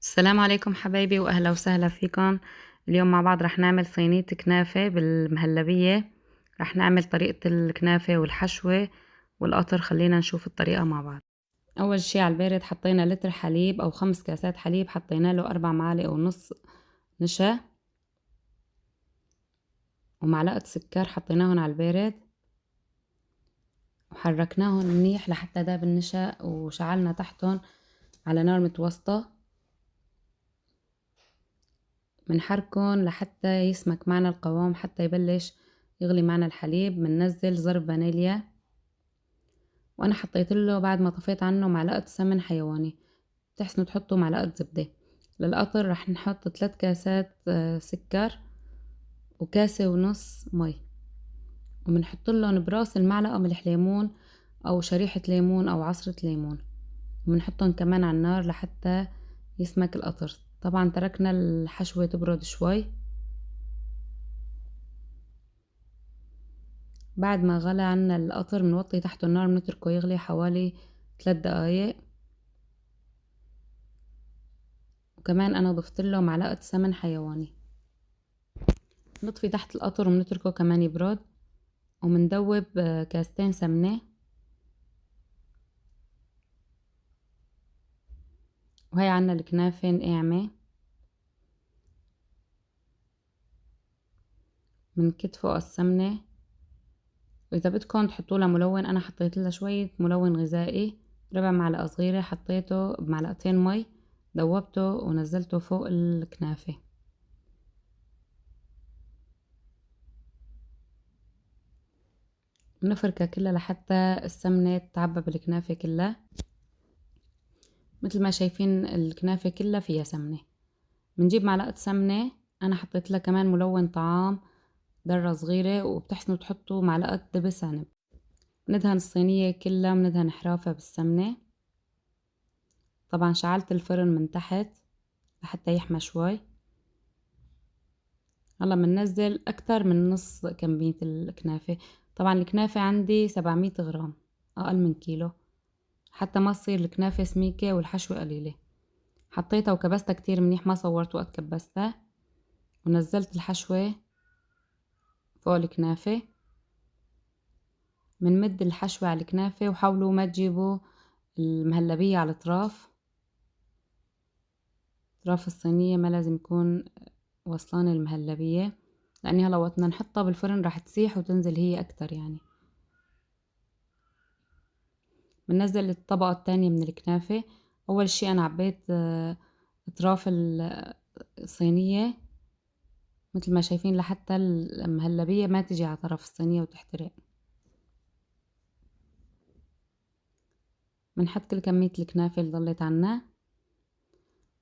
السلام عليكم حبايبي وأهلا وسهلا فيكم. اليوم مع بعض رح نعمل صينية كنافة بالمهلبية. رح نعمل طريقة الكنافة والحشوة والقطر. خلينا نشوف الطريقة مع بعض. أول شي على البارد حطينا لتر حليب أو 5 كاسات حليب، حطينا له 4 معالق ونص نشا ومعلقة سكر حطيناهم على البارد وحركناهم منيح لحتى داب النشا، وشعلنا تحتهم على نار متوسطة. بنحركن لحتى يسمك معنا القوام، حتى يبلش يغلي معنا الحليب. بننزل ظرف فانيليا، وانا حطيت له بعد ما طفيت عنه معلقة سمن حيواني. بتحسنوا تحطوا معلقة زبدة. للقطر رح نحط 3 كاسات سكر وكاسة ونص مي، وبنحط لهم براس المعلقة ملح ليمون او شريحة ليمون او عصرة ليمون، وبنحطهم كمان على النار لحتى يسمك القطر. طبعا تركنا الحشوة تبرد شوي. بعد ما غلى عنا القطر بنوطي تحته النار، بنتركه يغلي حوالي 3 دقايق. وكمان انا ضفت له معلقة سمن حيواني. نطفي تحت القطر وبنتركه كمان يبرد، ومندوب كاستين سمنة. وهي عنا الكنافة نقعمة. بنكت فوق السمنة، واذا بدكم تحطوا لها ملون انا حطيت لها شوية ملون غذائي، ربع معلقة صغيرة حطيته بمعلقتين مي، دوبته ونزلته فوق الكنافة. بنفركها كلها لحتى السمنة تعبى بالكنافة كلها. مثل ما شايفين الكنافة كلها فيها سمنة. بنجيب معلقة سمنة، انا حطيت لها كمان ملون طعام ذرة صغيرة، وبتحسنوا تحطوا معلقة دبس عنب. ندهن الصينية كلها، بندهن حرافة بالسمنة. طبعا شعلت الفرن من تحت لحتى يحمى شوي. هلا بننزل اكتر من نص كمية الكنافة. طبعا الكنافة عندي 700 غرام، اقل من كيلو، حتى ما تصير الكنافة سميكة والحشوة قليلة. حطيتها وكبستها كتير منيح، ما صورت وقت كبستها. ونزلت الحشوة فوق الكنافة. بنمد الحشوة على الكنافة، وحاولوا ما تجيبوا المهلبية على الأطراف. أطراف الصينية ما لازم يكون وصلان المهلبية، لأني هلا وقت بدنا نحطها بالفرن راح تسيح وتنزل هي أكتر يعني. بننزل الطبقة التانية من الكنافة. أول شي أنا عبيت أطراف الصينية مثل ما شايفين لحتى المهلبية ما تجي على طرف الصينية وتحترق. بنحط كل كمية الكنافة اللي ضلت عنا،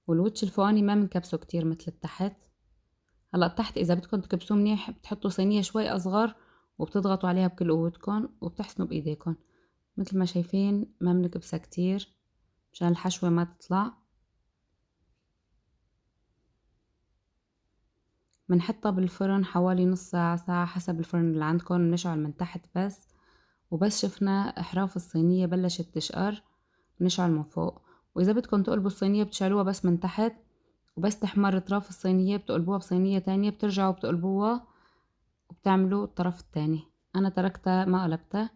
والوتش الفوقاني ما بنكبسه كتير مثل التحت. هلا التحت اذا بدكم تكبسوه منيح بتحطوا صينية شوي اصغر، وبتضغطوا عليها بكل قوتكم وبتحسنوا بايديكم. مثل ما شايفين ما بنكبسها كتير مشان الحشوة ما تطلع. بنحطها بالفرن حوالي نص ساعة ساعة حسب الفرن اللي عندكم. بنشعل من تحت بس، وبس شفنا احراف الصينية بلشت تشقر بنشعل من فوق. واذا بدكم تقلبوا الصينية بتشعلوها بس من تحت، وبس تحمر اطراف الصينية بتقلبوها بصينية تانية، بترجعوا بتقلبوها وبتعملوا الطرف التاني. انا تركتها ما قلبتها،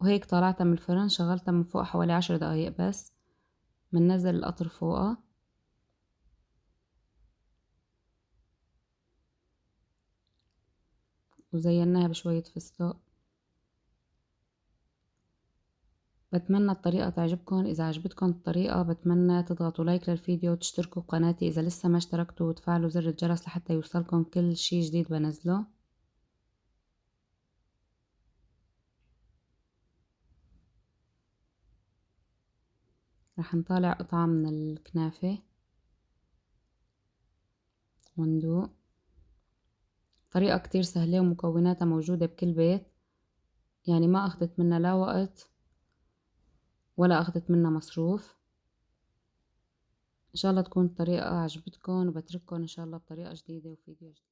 وهيك طلعتها من الفرن. شغلتها من فوق حوالي 10 دقايق بس. بننزل القطر فوقها، وزيناها بشوية فستق. بتمنى الطريقة تعجبكم. إذا عجبتكم الطريقة بتمنى تضغطوا لايك للفيديو وتشتركوا بقناتي إذا لسه ما اشتركتوا، وتفعلوا زر الجرس لحتى يوصلكم كل شي جديد بنزله. رح نطالع قطعة من الكنافة وندوق. طريقة كتير سهلة ومكوناتها موجودة بكل بيت، يعني ما أخدت منا لا وقت ولا أخدت منا مصروف. إن شاء الله تكون الطريقة عجبتكم، وبترككم إن شاء الله بطريقة جديدة وفيديو جديد.